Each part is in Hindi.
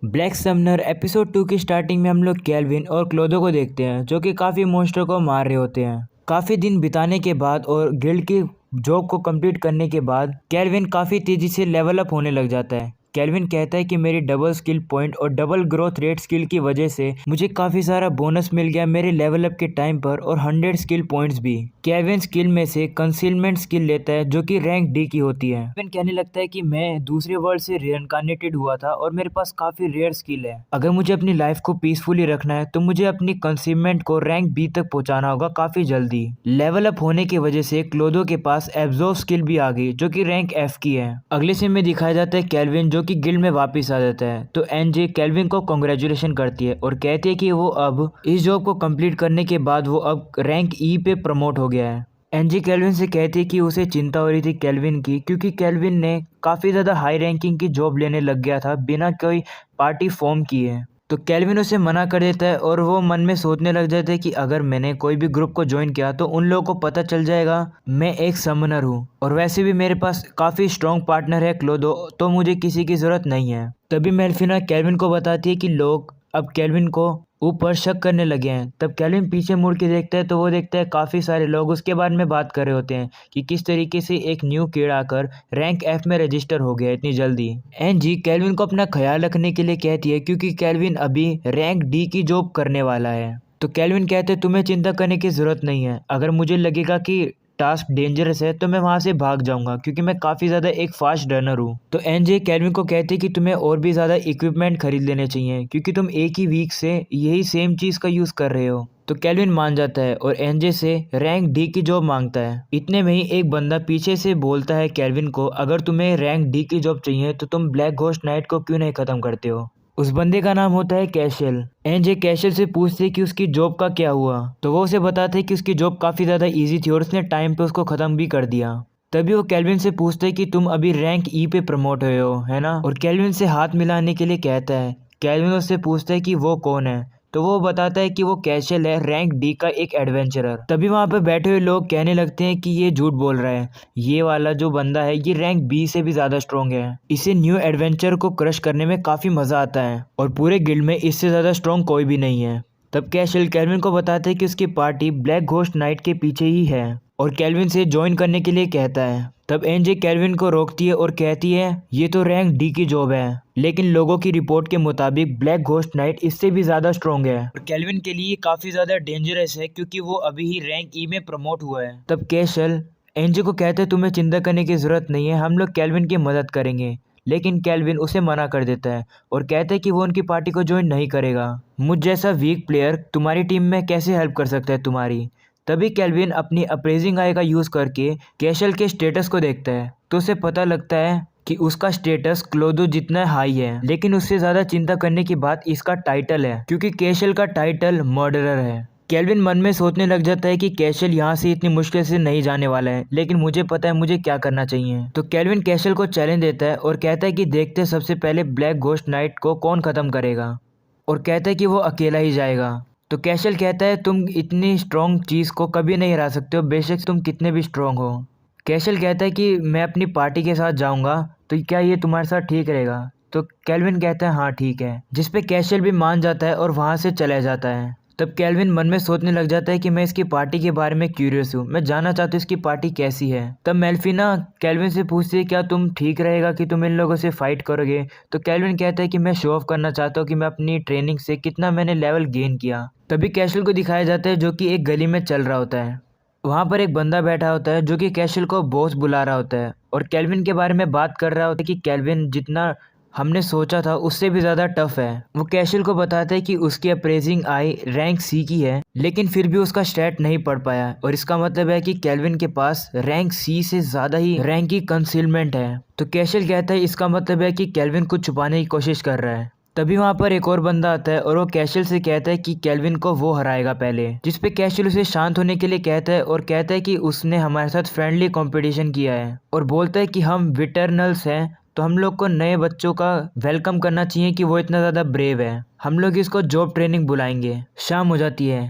ब्लैक समनर एपिसोड 2 की स्टार्टिंग में हम लोग केल्विन और क्लोदो को देखते हैं जो कि काफ़ी मॉन्स्टर को मार रहे होते हैं। काफ़ी दिन बिताने के बाद और गिल्ड की जॉब को कंप्लीट करने के बाद केल्विन काफ़ी तेज़ी से लेवल अप होने लग जाता है। केल्विन कहता है कि मेरी डबल स्किल पॉइंट और डबल ग्रोथ रेट स्किल की वजह से मुझे काफ़ी सारा बोनस मिल गया मेरे लेवल अप के टाइम पर और 100 स्किल पॉइंट्स भी। केल्विन स्किल में से कंसीलमेंट स्किल लेता है जो कि रैंक डी की होती है। केल्विन कहने लगता है कि मैं दूसरे वर्ल्ड से रिइंकार्नेटेड हुआ था और मेरे पास काफ़ी रेयर स्किल है। अगर मुझे अपनी लाइफ को पीसफुली रखना है तो मुझे अपनी कंसीलमेंट को रैंक बी तक पहुंचाना होगा काफ़ी जल्दी। लेवल अप होने की वजह से क्लोदो के पास एब्जॉर्ब स्किल भी आ गई जो कि रैंक एफ की है। अगले सीन में दिखाया जाता है केल्विन जो कि गिल्ड में वापस आ जाता है तो एनजे केल्विन को कांग्रेचुलेशन करती है और कहती है कि वो अब इस जॉब को कंप्लीट करने के बाद वो अब रैंक ई पे प्रमोट हो गया है। एनजी केल्विन से कहती है कि उसे चिंता हो रही थी केल्विन की क्योंकि केल्विन ने काफ़ी ज़्यादा हाई रैंकिंग की जॉब लेने लग गया था बिना कोई पार्टी फॉर्म किए। तो केल्विन उसे मना कर देता है और वो मन में सोचने लग जाता है कि अगर मैंने कोई भी ग्रुप को ज्वाइन किया तो उन लोगों को पता चल जाएगा मैं एक समनर हूँ और वैसे भी मेरे पास काफ़ी स्ट्रॉन्ग पार्टनर है क्लोदो, तो मुझे किसी की ज़रूरत नहीं है। तभी मेल्फिना केल्विन को बताती है कि लोग अब केल्विन को ऊपर शक करने लगे हैं। तब केल्विन पीछे मुड़ के देखता है तो वो देखता है काफ़ी सारे लोग उसके बारे में बात कर रहे होते हैं कि किस तरीके से एक न्यू किड आकर रैंक एफ में रजिस्टर हो गया इतनी जल्दी। एनजी केल्विन को अपना ख्याल रखने के लिए कहती है क्योंकि केल्विन अभी रैंक डी की जॉब करने वाला है। तो केल्विन कहते हैं तुम्हें चिंता करने की ज़रूरत नहीं है, अगर मुझे लगेगा कि टास्क डेंजरस है तो मैं वहाँ से भाग जाऊंगा क्योंकि मैं काफ़ी ज़्यादा एक फास्ट रनर हूँ। तो एनजे केल्विन को कहते हैं कि तुम्हें और भी ज़्यादा इक्विपमेंट खरीद लेने चाहिए क्योंकि तुम एक ही वीक से यही सेम चीज़ का यूज़ कर रहे हो। तो केल्विन मान जाता है और एनजे से रैंक डी की जॉब मांगता है। इतने में ही एक बंदा पीछे से बोलता है केल्विन को अगर तुम्हें रैंक डी की जॉब चाहिए तो तुम ब्लैक घोस्ट नाइट को क्यों नहीं ख़त्म करते हो। उस बंदे का नाम होता है कैशल। एनजे कैशल से पूछते हैं कि उसकी जॉब का क्या हुआ तो वो उसे बताते हैं कि उसकी जॉब काफ़ी ज़्यादा इजी थी और उसने टाइम पे उसको ख़त्म भी कर दिया। तभी वो केल्विन से पूछते हैं कि तुम अभी रैंक ई पे प्रमोट हुए हो है ना, और केल्विन से हाथ मिलाने के लिए कहता है। केल्विन उससे पूछता है कि वो कौन है तो वो बताता है कि वो कैशल है, रैंक डी का एक एडवेंचरर। तभी वहाँ पे बैठे हुए लोग कहने लगते हैं कि ये झूठ बोल रहा है, ये वाला जो बंदा है ये रैंक बी से भी ज़्यादा स्ट्रॉन्ग है, इसे न्यू एडवेंचर को क्रश करने में काफ़ी मज़ा आता है और पूरे गिल्ड में इससे ज़्यादा स्ट्रॉन्ग कोई भी नहीं है। तब कैशल केल्विन को बताते हैं कि उसकी पार्टी ब्लैक घोस्ट नाइट के पीछे ही है और केल्विन से ज्वाइन करने के लिए कहता है। तब एनजे केल्विन को रोकती है और कहती है ये तो रैंक डी की जॉब है लेकिन लोगों की रिपोर्ट के मुताबिक ब्लैक घोस्ट नाइट इससे भी ज़्यादा स्ट्रॉन्ग है और केल्विन के लिए काफ़ी ज़्यादा डेंजरस है क्योंकि वो अभी ही रैंक ई में प्रमोट हुआ है। तब कैशल एनजे को कहते हैं तुम्हें चिंता करने की ज़रूरत नहीं है, हम लोग केल्विन की मदद करेंगे। लेकिन केल्विन उसे मना कर देता है और कहता है कि वो उनकी पार्टी को ज्वाइन नहीं करेगा। मुझ जैसा वीक प्लेयर तुम्हारी टीम में कैसे हेल्प कर सकता है तुम्हारी। तभी केल्विन अपनी अप्रेजिंग आई का यूज़ करके कैशल के स्टेटस को देखता है तो उसे पता लगता है कि उसका स्टेटस क्लोदो जितना हाई है, लेकिन उससे ज़्यादा चिंता करने की बात इसका टाइटल है क्योंकि कैशल का टाइटल मर्डरर है। केल्विन मन में सोचने लग जाता है कि कैशल यहाँ से इतनी मुश्किल से नहीं जाने वाला है, लेकिन मुझे पता है मुझे क्या करना चाहिए। तो केल्विन कैशल को चैलेंज देता है और कहता है कि देखते हैं सबसे पहले ब्लैक घोस्ट नाइट को कौन ख़त्म करेगा, और कहता है कि वो अकेला ही जाएगा। तो कैशल कहता है तुम इतनी स्ट्रॉन्ग चीज़ को कभी नहीं हरा सकते हो, बेशक तुम कितने भी स्ट्रॉन्ग हो। कैशल कहता है कि मैं अपनी पार्टी के साथ जाऊंगा, तो क्या ये तुम्हारे साथ ठीक रहेगा। तो केल्विन कहता है हाँ ठीक है, जिस पे कैशल भी मान जाता है और वहाँ से चला जाता है। तब केल्विन मन में सोचने लग जाता है कि मैं इसकी पार्टी के बारे में क्यूरियस हूँ, मैं जानना चाहता हूँ इसकी पार्टी कैसी है। तब मेल्फिना केल्विन से पूछती है क्या तुम ठीक रहेगा कि तुम इन लोगों से फाइट करोगे। तो केल्विन कहता है कि मैं शो ऑफ करना चाहता हूँ कि मैं अपनी ट्रेनिंग से कितना मैंने लेवल गेन किया। तभी कैशल को दिखाया जाता है जो कि एक गली में चल रहा होता है। वहाँ पर एक बंदा बैठा होता है जो कि कैशल को बॉस बुला रहा होता है और केल्विन के बारे में बात कर रहा होता है कि केल्विन जितना हमने सोचा था उससे भी ज़्यादा टफ है। वो कैशल को बताता है कि उसकी अप्रेजिंग आई रैंक सी की है लेकिन फिर भी उसका स्टैट नहीं पढ़ पाया, और इसका मतलब है कि केल्विन के पास रैंक सी से ज़्यादा ही रैंक की कंसीलमेंट है। तो कैशल कहता है इसका मतलब है कि केल्विन कुछ छुपाने की कोशिश कर रहा है। तभी वहाँ पर एक और बंदा आता है और वो कैशल से कहता है कि केल्विन को वो हराएगा पहले, जिस पे कैशल उसे शांत होने के लिए कहता है और कहता है कि उसने हमारे साथ फ्रेंडली कंपटीशन किया है और बोलता है कि हम विटरनल्स हैं तो हम लोग को नए बच्चों का वेलकम करना चाहिए कि वो इतना ज़्यादा ब्रेव है, हम लोग इसको जॉब ट्रेनिंग बुलाएंगे। शाम हो जाती है,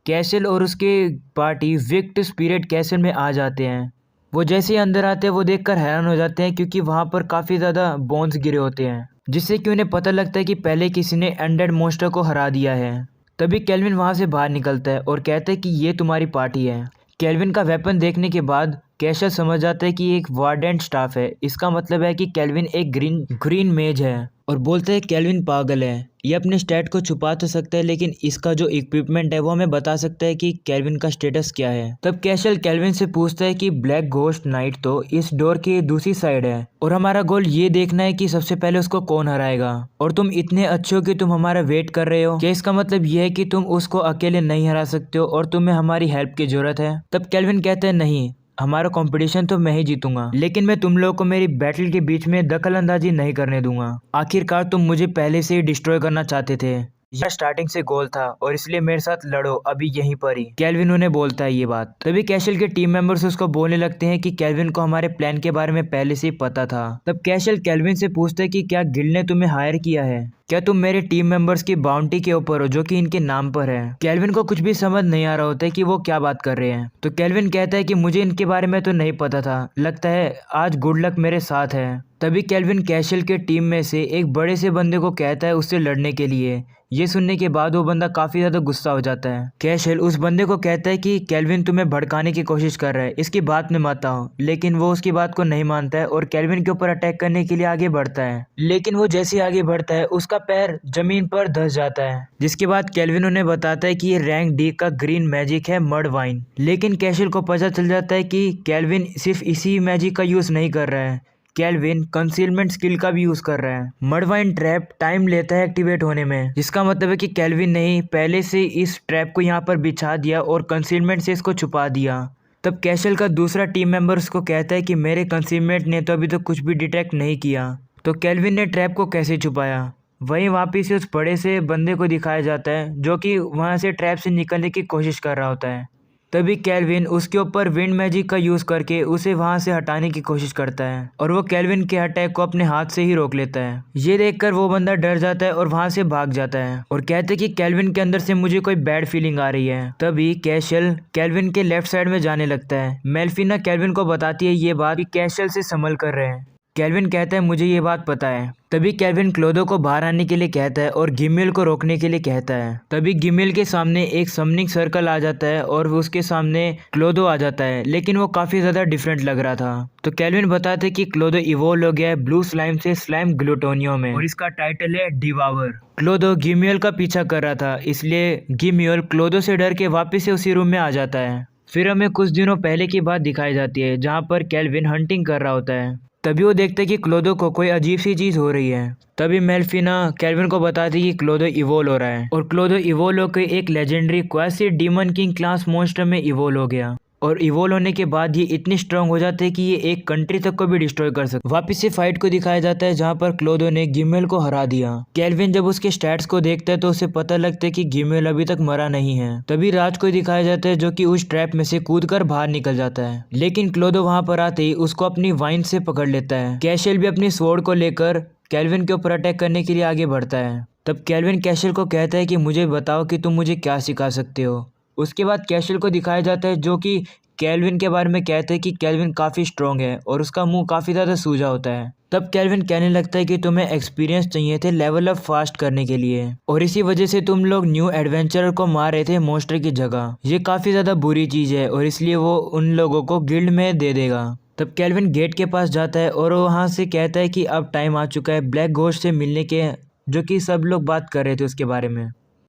कैसल और उसके पार्टी विक्ट स्पिरिट कैसल में आ जाते हैं। वो जैसे ही अंदर आते हैं वो देखकर हैरान हो जाते हैं क्योंकि वहाँ पर काफ़ी ज़्यादा बोन्स गिरे होते हैं। जिससे कि उन्हें पता लगता है कि पहले किसी ने अनडेड मॉन्स्टर को हरा दिया है। तभी केल्विन वहाँ से बाहर निकलता है और कहता है कि ये तुम्हारी पार्टी है। केल्विन का वेपन देखने के बाद कैशल समझ जाता है कि ये एक वार्डेंट स्टाफ है। इसका मतलब है कि केल्विन एक ग्रीन मेज है और बोलते हैं केल्विन पागल है, ये अपने स्टेट को छुपा तो सकता है लेकिन इसका जो इक्विपमेंट है वो हमें बता सकता है कि केल्विन का स्टेटस क्या है। तब कैशल केल्विन से पूछता है कि ब्लैक घोस्ट नाइट तो इस डोर की दूसरी साइड है और हमारा गोल ये देखना है कि सबसे पहले उसको कौन हराएगा, और तुम इतने अच्छे हो कि तुम हमारा वेट कर रहे हो। क्या इसका मतलब ये है कि तुम उसको अकेले नहीं हरा सकते हो और तुम्हें हमारी हेल्प की जरूरत है? तब केल्विन कहते हैं नहीं, हमारा कंपटीशन तो मैं ही जीतूंगा, लेकिन मैं तुम लोगों को मेरी बैटल के बीच में दखल अंदाजी नहीं करने दूंगा। आखिरकार तुम मुझे पहले से ही डिस्ट्रॉय करना चाहते थे, यह स्टार्टिंग से गोल था और इसलिए मेरे साथ लड़ो अभी यहीं पर ही। केल्विन उन्हें बोलता है ये बात। तभी कैशल के टीम मेंबर्स उसको बोलने लगते हैं कि केल्विन को हमारे प्लान के बारे में पहले से ही पता था। तब कैशल केल्विन से पूछता है कि क्या गिल्ड ने तुम्हें हायर किया है? क्या तुम मेरे टीम मेंबर्स की बाउंटी के ऊपर हो जो कि इनके नाम पर है? केल्विन को कुछ भी समझ नहीं आ रहा होता है कि वो क्या बात कर रहे हैं। तो केल्विन कहता है कि मुझे इनके बारे में तो नहीं पता था, लगता है आज गुड लक मेरे साथ है। तभी केल्विन कैशल के टीम में से एक बड़े से बंदे को कहता है उससे लड़ने के लिए। ये सुनने के बाद वो बंदा काफी ज्यादा गुस्सा हो जाता है। कैशल उस बंदे को कहता है कि केल्विन तुम्हें भड़काने की कोशिश कर रहा है, इसकी बात में मत आओ, लेकिन वो उसकी बात को नहीं मानता है और केल्विन के ऊपर अटैक करने के लिए आगे बढ़ता है। लेकिन वो जैसे आगे बढ़ता है उसका पैर जमीन पर धंस जाता है, जिसके बाद केल्विन उन्हें बताता है कि ये रैंक डी का ग्रीन मैजिक है मड वाइन। लेकिन कैशल को पता चल जाता है कि केल्विन सिर्फ इसी मैजिक का यूज नहीं कर रहा है, केल्विन कंसीलमेंट स्किल का भी यूज कर रहा है। मडवाइन ट्रैप टाइम लेता है एक्टिवेट होने में, जिसका मतलब है कि केल्विन ने ही पहले से इस ट्रैप को यहाँ पर बिछा दिया और कंसीलमेंट से इसको छुपा दिया। तब कैशल का दूसरा टीम मेंबर उसको कहता है कि मेरे कंसीलमेंट ने तो अभी तो कुछ भी डिटेक्ट नहीं किया, तो केल्विन ने ट्रैप को कैसे छुपाया? वहीं वापिस उस बड़े से बंदे को दिखाया जाता है जो कि वहां से ट्रैप से निकलने की कोशिश कर रहा होता है। तभी केल्विन उसके ऊपर विंड मैजिक का यूज करके उसे वहां से हटाने की कोशिश करता है और वो केल्विन के अटैक को अपने हाथ से ही रोक लेता है। ये देखकर वो बंदा डर जाता है और वहां से भाग जाता है और कहते हैं कि केल्विन के अंदर से मुझे कोई बैड फीलिंग आ रही है। तभी कैशल केल्विन के लेफ्ट साइड में जाने लगता है। मेल्फिना केल्विन को बताती है ये बात कि कैशल से संभल कर रहे हैं। केल्विन कहता है मुझे ये बात पता है। तभी केल्विन क्लोदो को बाहर आने के लिए कहता है और गिमिल को रोकने के लिए कहता है। तभी गिमिल के सामने एक समनिंग सर्कल आ जाता है और उसके सामने क्लोदो आ जाता है, लेकिन वो काफी ज्यादा डिफरेंट लग रहा था। तो केल्विन बताते कि क्लोदो इवोल्व हो गया है ब्लू स्लाइम से स्लाइम ग्लूटोनियो में और इसका टाइटल है डिवावर। क्लोदो गिमियल का पीछा कर रहा था, इसलिए गिमियल क्लोदो से डर के वापिस से उसी रूम में आ जाता है। फिर हमें कुछ दिनों पहले की बात दिखाई जाती है जहाँ पर केल्विन हंटिंग कर रहा होता है। तभी वो देखते हैं कि क्लोदो को कोई अजीब सी चीज हो रही है। तभी मेल्फिना केल्विन को बताती है कि क्लोदो इवोल्व हो रहा है और क्लोदो इवोल्व होकर एक legendary quasi demon king class monster में इवोल्व हो गया और इवोल्व होने के बाद ये इतनी स्ट्रांग हो जाते हैं कि ये एक कंट्री तक को भी डिस्ट्रॉय कर सकते। वापस से फाइट को दिखाया जाता है जहाँ पर क्लोदो ने गिमेल को हरा दिया। केल्विन जब उसके स्टैट्स को देखता है तो उसे पता लगता है कि गिमेल अभी तक मरा नहीं है। तभी राज को दिखाया जाता है जो कि उस ट्रैप में से कूदकर बाहर निकल जाता है, लेकिन क्लोदो वहां पर आते ही उसको अपनी वाइन से पकड़ लेता है। कैशल भी अपनी स्वॉर्ड को लेकर केल्विन के ऊपर अटैक करने के लिए आगे बढ़ता है। तब केल्विन कैशल को कहता है कि मुझे बताओ कि तुम मुझे क्या सिखा सकते हो। उसके बाद कैशल को दिखाया जाता है जो कि केल्विन के बारे में कहते हैं कि केल्विन काफ़ी स्ट्रॉन्ग है और उसका मुंह काफ़ी ज़्यादा सूजा होता है। तब केल्विन कहने लगता है कि तुम्हें एक्सपीरियंस चाहिए थे लेवल अप फास्ट करने के लिए और इसी वजह से तुम लोग न्यू एडवेंचरर को मार रहे थे मॉन्स्टर की जगह। ये काफ़ी ज़्यादा बुरी चीज़ है और इसलिए वो उन लोगों को गिल्ड में दे देगा। तब केल्विन गेट के पास जाता है और वहाँ से कहता है कि अब टाइम आ चुका है ब्लैक घोस्ट से मिलने के, जो कि सब लोग बात कर रहे थे उसके बारे में।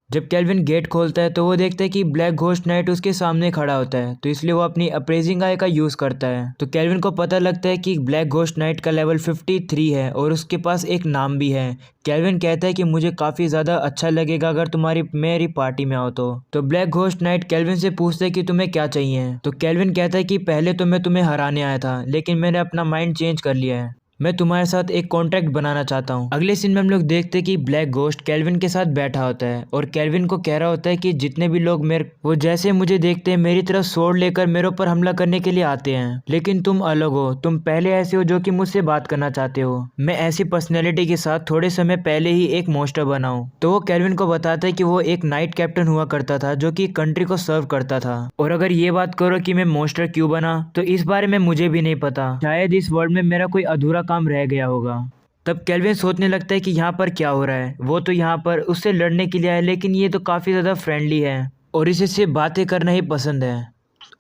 जब केल्विन गेट खोलता है तो वो देखता है कि ब्लैक घोस्ट नाइट उसके सामने खड़ा होता है, तो इसलिए वो अपनी अप्रेजिंग आई का यूज करता है। तो केल्विन को पता लगता है कि ब्लैक घोस्ट नाइट का लेवल 53 है और उसके पास एक नाम भी है। केल्विन कहता है कि मुझे काफी ज्यादा अच्छा लगेगा अगर तुम्हारी मेरी पार्टी में आओ तो ब्लैक घोस्ट नाइट केल्विन से पूछता है कि तुम्हें क्या चाहिए। तो केल्विन कहता है कि पहले तो मैं तुम्हें हराने आया था, लेकिन मैंने अपना माइंड चेंज कर लिया है, मैं तुम्हारे साथ एक कॉन्ट्रैक्ट बनाना चाहता हूँ। अगले सीन में हम लोग देखते हैं कि ब्लैक घोस्ट केल्विन के साथ बैठा होता है और केल्विन को कह रहा होता है कि जितने भी लोग वो जैसे मुझे देखते हैं मेरी तरफ स्वॉर्ड लेकर मेरे ऊपर हमला करने के लिए आते हैं, लेकिन तुम अलग हो, तुम पहले ऐसे हो जो कि मुझसे बात करना चाहते हो। मैं ऐसी पर्सनैलिटी के साथ थोड़े समय पहले ही एक मॉन्स्टर बना हूँ। तो वो केल्विन को बताता है कि वो एक नाइट कैप्टन हुआ करता था जो कि कंट्री को सर्व करता था, और अगर ये बात करो कि मैं मॉन्स्टर क्यों बना तो इस बारे में मुझे भी नहीं पता, शायद इस वर्ल्ड में मेरा कोई अधूरा काम रह गया होगा। तब केल्विन सोचने लगता है कि यहाँ पर क्या हो रहा है। वो तो यहाँ पर उससे लड़ने के लिए आया, लेकिन ये तो काफ़ी ज़्यादा फ्रेंडली है और इसे सिर्फ बातें करना ही पसंद है।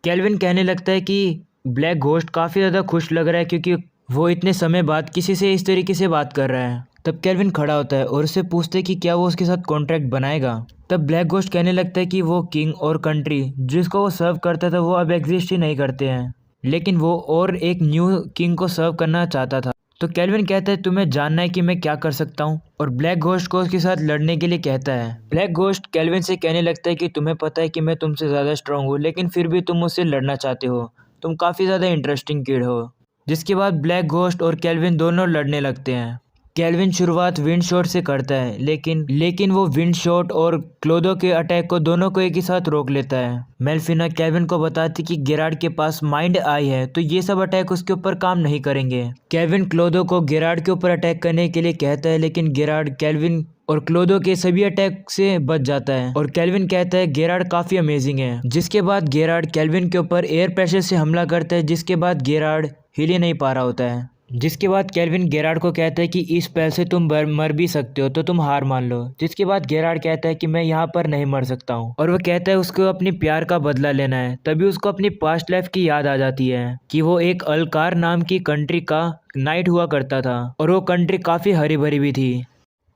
केल्विन कहने लगता है कि ब्लैक घोस्ट काफ़ी ज़्यादा खुश लग रहा है क्योंकि वो इतने समय बाद किसी से इस तरीके से बात कर रहा है। तब केल्विन खड़ा होता है और उससे पूछते है कि क्या वो उसके साथ कॉन्ट्रैक्ट बनाएगा। तब ब्लैक घोस्ट कहने लगता है कि वो किंग और कंट्री जिसको वो सर्व करता था वो अब एग्जिस्ट ही नहीं करते हैं, लेकिन वो और एक न्यू किंग को सर्व करना चाहता था। तो केल्विन कहता है तुम्हें जानना है कि मैं क्या कर सकता हूँ, और ब्लैक घोस्ट को उसके साथ लड़ने के लिए कहता है। ब्लैक घोस्ट केल्विन से कहने लगता है कि तुम्हें पता है कि मैं तुमसे ज़्यादा स्ट्रांग हूँ, लेकिन फिर भी तुम मुझसे लड़ना चाहते हो। तुम काफ़ी ज़्यादा इंटरेस्टिंग किड हो। जिसके बाद ब्लैक घोस्ट और केल्विन दोनों लड़ने लगते हैं। केल्विन शुरुआत विंड शॉट से करता है, लेकिन वो विंड शॉट और क्लोदो के अटैक को दोनों को एक ही साथ रोक लेता है। मेल्फिना केल्विन को बताती कि गेरार्ड के पास माइंड आई है, तो ये सब अटैक उसके ऊपर काम नहीं करेंगे। केल्विन क्लोदो को गेरार्ड के ऊपर अटैक करने के लिए कहता है, लेकिन गेरार्ड केल्विन और क्लोदो के सभी अटैक से बच जाता है और केल्विन कहता है गेरार्ड काफ़ी अमेजिंग है। जिसके बाद गेरार्ड केल्विन के ऊपर एयर प्रेशर से हमला करता है, जिसके बाद गेरार्ड हिल ही नहीं पा रहा होता है। जिसके बाद केल्विन गेरार्ड को कहता है कि इस स्पेल से तुम मर भी सकते हो, तो तुम हार मान लो। जिसके बाद गेरार्ड कहता है कि मैं यहाँ पर नहीं मर सकता हूँ, और वो कहता है उसको अपनी प्यार का बदला लेना है। तभी उसको अपनी पास्ट लाइफ की याद आ जाती है कि वो एक अलकार नाम की कंट्री का नाइट हुआ करता था और वो कंट्री काफ़ी हरी भरी भी थी।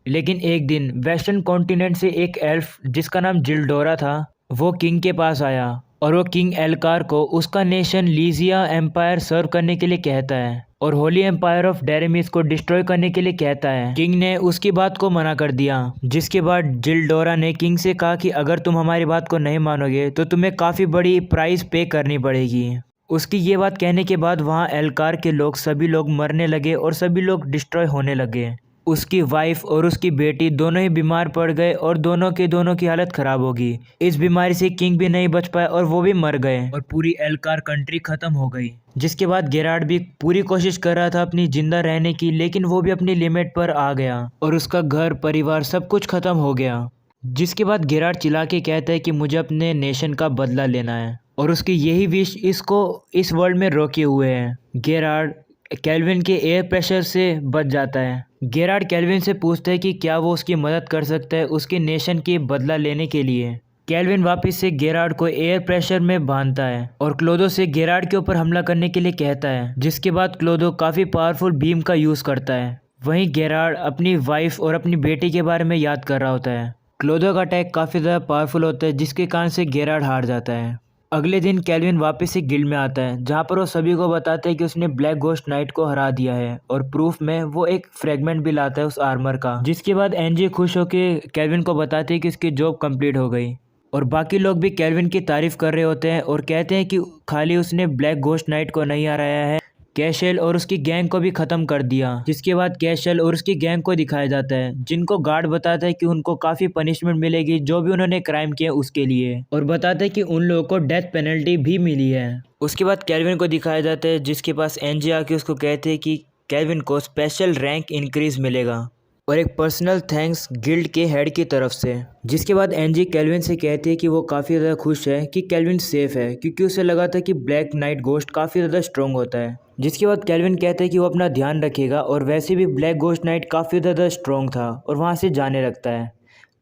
लेकिन एक दिन वेस्टर्न कॉन्टिनेंट से एक एल्फ जिसका नाम जिल्डोरा था, वो किंग के पास आया और वो किंग एल्कार को उसका नेशन लीजिया एम्पायर सर्व करने के लिए कहता है और होली एम्पायर ऑफ डेरेमिस को डिस्ट्रॉय करने के लिए कहता है। किंग ने उसकी बात को मना कर दिया। जिसके बाद जिल्डोरा ने किंग से कहा कि अगर तुम हमारी बात को नहीं मानोगे तो तुम्हें काफ़ी बड़ी प्राइस पे करनी पड़ेगी। उसकी ये बात कहने के बाद वहाँ एल्कार के लोग सभी लोग मरने लगे और सभी लोग डिस्ट्रॉय होने लगे। उसकी वाइफ और उसकी बेटी दोनों ही बीमार पड़ गए और दोनों की हालत ख़राब होगी। इस बीमारी से किंग भी नहीं बच पाए और वो भी मर गए और पूरी एल्कार कंट्री ख़त्म हो गई। जिसके बाद गेरार्ड भी पूरी कोशिश कर रहा था अपनी जिंदा रहने की, लेकिन वो भी अपनी लिमिट पर आ गया और उसका घर परिवार सब कुछ ख़त्म हो गया। जिसके बाद गेरार्ड चिल्ला के कहता है कि मुझे अपने नेशन का बदला लेना है और उसकी यही विश इसको इस वर्ल्ड में रोके हुए है। गेरार्ड केल्विन के एयर प्रेशर से बच जाता है। गेरार्ड केल्विन से पूछता है कि क्या वो उसकी मदद कर सकता है उसके नेशन की बदला लेने के लिए। केल्विन वापस से गेरार्ड को एयर प्रेशर में बांधता है और क्लोदो से गेरार्ड के ऊपर हमला करने के लिए कहता है। जिसके बाद क्लोदो काफ़ी पावरफुल बीम का यूज़ करता है। वहीं गेरार्ड अपनी वाइफ और अपनी बेटी के बारे में याद कर रहा होता है। क्लोदो का अटैक काफ़ी ज़्यादा पावरफुल होता है, जिसके कारण से गेरार्ड हार जाता है। अगले दिन केल्विन वापस से गिल्ड में आता है, जहाँ पर वो सभी को बताता है कि उसने ब्लैक घोस्ट नाइट को हरा दिया है और प्रूफ में वो एक फ्रेगमेंट भी लाता है उस आर्मर का। जिसके बाद एनजी खुश होकर केल्विन को बताती है कि उसकी जॉब कंप्लीट हो गई और बाकी लोग भी केल्विन की तारीफ कर रहे होते हैं और कहते हैं कि खाली उसने ब्लैक घोस्ट नाइट को नहीं हराया है, कैशल और उसकी गैंग को भी ख़त्म कर दिया। जिसके बाद कैशल और उसकी गैंग को दिखाया जाता है, जिनको गार्ड बताता है कि उनको काफ़ी पनिशमेंट मिलेगी जो भी उन्होंने क्राइम किया उसके लिए, और बताता है कि उन लोगों को डेथ पेनल्टी भी मिली है। उसके बाद केल्विन को दिखाया जाता है, जिसके पास एनजी आके उसको कहते हैं कि केल्विन को स्पेशल रैंक इंक्रीज मिलेगा और एक पर्सनल थैंक्स गिल्ड के हेड की तरफ से। जिसके बाद एनजी केल्विन से कहती है कि वो काफ़ी ज़्यादा खुश है कि केल्विन सेफ है, क्योंकि उसे लगा था कि ब्लैक नाइट घोस्ट काफ़ी ज़्यादा स्ट्रॉन्ग होता है। जिसके बाद केल्विन कहता है कि वो अपना ध्यान रखेगा और वैसे भी ब्लैक घोस्ट नाइट काफ़ी ज़्यादा स्ट्रॉन्ग था और वहाँ से जाने लगता है।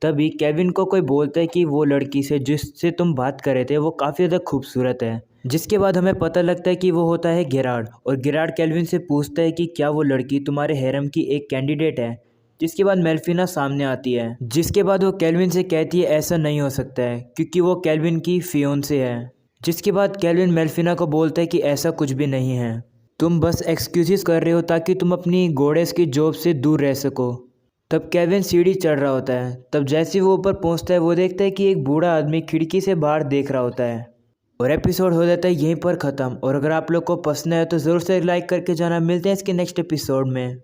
तभी केल्विन को कोई बोलता है कि वो लड़की से जिससे तुम बात कर रहे थे वो काफ़ी ज़्यादा खूबसूरत है। जिसके बाद हमें पता लगता है कि वो होता है गेरार्ड, और गेरार्ड केल्विन से पूछता है कि क्या वो लड़की तुम्हारे हैरम की एक कैंडिडेट है। जिसके बाद मेल्फिना सामने आती है। जिसके बाद वो केल्विन से कहती है ऐसा नहीं हो सकता है क्योंकि वो केल्विन की फियोंसे है। जिसके बाद केल्विन मेल्फिना को बोलता है कि ऐसा कुछ भी नहीं है, तुम बस एक्सक्यूजेस कर रहे हो ताकि तुम अपनी गॉडेस की जॉब से दूर रह सको। तब केल्विन सीढ़ी चढ़ रहा होता है। तब जैसे ही वो ऊपर पहुंचता है वो देखता है कि एक बूढ़ा आदमी खिड़की से बाहर देख रहा होता है और एपिसोड हो जाता है यहीं पर ख़त्म। और अगर आप लोग को पसंद है तो ज़रूर से लाइक करके जाना। मिलते हैं इसके नेक्स्ट एपिसोड में।